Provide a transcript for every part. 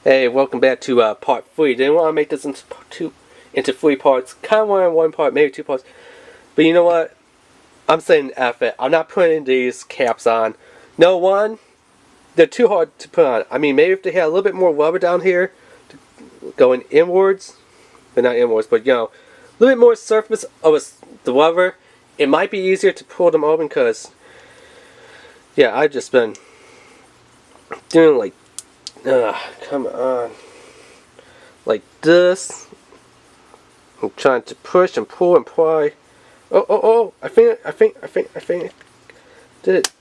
Hey, welcome back to part 3. Didn't want to make this into 3 parts. Kind of wanted 1 part, maybe 2 parts. But you know what? I'm saying F it. I'm not putting these caps on. No, one, they're too hard to put on. I mean, maybe if they had a little bit more rubber down here, going inwards, but not inwards, but you know, a little bit more surface of the rubber, it might be easier to pull them open because, yeah, I've just been doing like, come on. Like this. I'm trying to push and pull and pry. Oh, I think. Did it.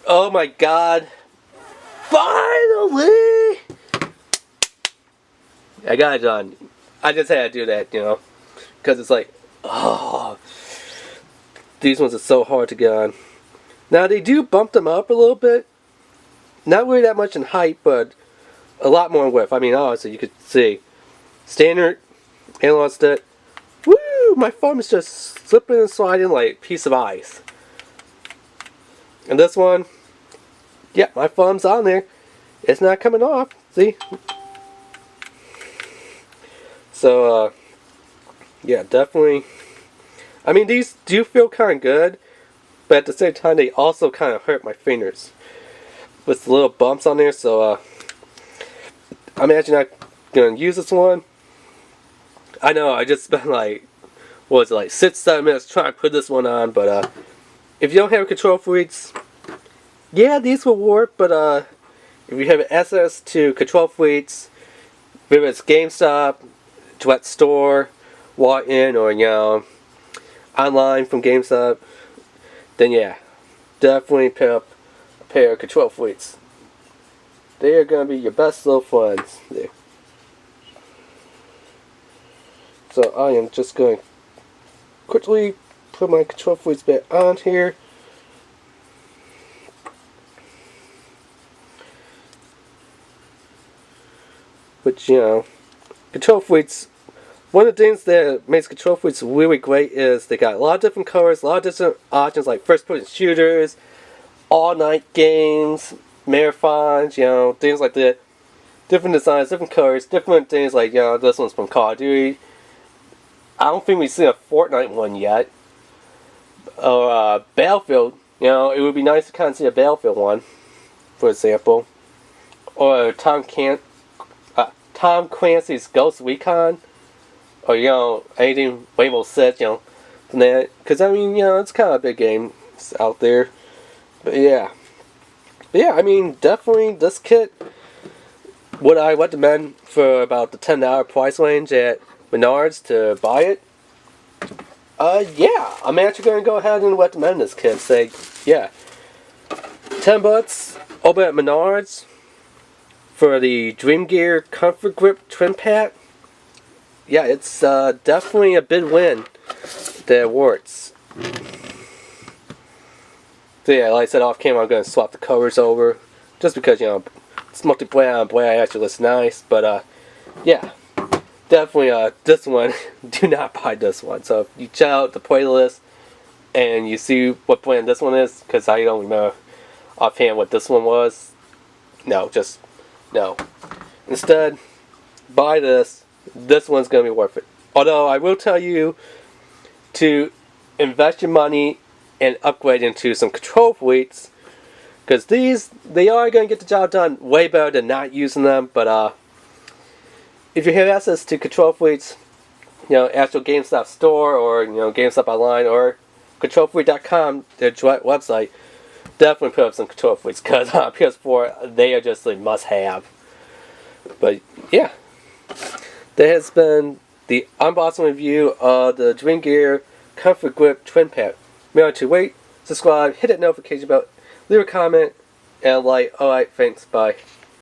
Oh my god. Finally! I got it done. I just had to do that, you know. Because it's like, oh. These ones are so hard to get on. Now they do bump them up a little bit. Not really that much in height, but a lot more in width. I mean, obviously, you could see. Standard, analog stick. Woo! My thumb is just slipping and sliding like a piece of ice. And this one, yeah, my thumb's on there. It's not coming off. See? So, yeah, definitely. I mean, these do feel kind of good, but at the same time, they also kind of hurt my fingers. With the little bumps on there, so I'm actually not gonna use this one. I know I just spent like, what was it, like 6-7 minutes trying to put this one on, but if you don't have control freaks, yeah, these will work, but if you have access to control freaks, whether it's GameStop, direct store, walk in, or you know, online from GameStop, then yeah, definitely pick up pair of control freaks. They are going to be your best little friends there. So I am just going to quickly put my control freaks back on here. Which, you know, control freaks, one of the things that makes control freaks really great is they got a lot of different colors, a lot of different options like first person shooters, all-night games, marathons, you know, things like that. Different designs, different colors, different things like, you know, this one's from Call of Duty. I don't think we've seen a Fortnite one yet. Or Battlefield, you know, it would be nice to kind of see a Battlefield one, for example. Or Tom Clancy's Ghost Recon. Or, you know, anything Rainbow Six, you know, from that. Because, I mean, you know, it's kind of a big game out there. But yeah, I mean, definitely this kit would I recommend for about the $10 price range at Menards to buy it. Yeah, I'm actually going to go ahead and recommend this kit. Say, yeah, $10 over at Menards for the DREAMGEAR Comfort Grip Trim Pack. Yeah, it's definitely a big win that works. So yeah, like I said off camera, I'm going to swap the covers over. Just because, you know, it's multi-brand on brand actually looks nice. But, yeah. Definitely, this one, do not buy this one. So if you check out the playlist and you see what brand this one is, because I don't remember offhand what this one was. No, just, no. Instead, buy this. This one's going to be worth it. Although, I will tell you to invest your money and upgrade into some control freaks, because they are going to get the job done way better than not using them. But if you have access to control freaks, you know, actual GameStop store, or you know, GameStop online, or controlfreak.com, their direct website, definitely put up some control freaks, because PS4, they are just a must-have. But yeah, that has been the unboxing review of the DREAMGEAR Comfort Grip Twin Pack. Remember to rate, subscribe, hit that notification bell, leave a comment, and like. Alright, thanks, bye.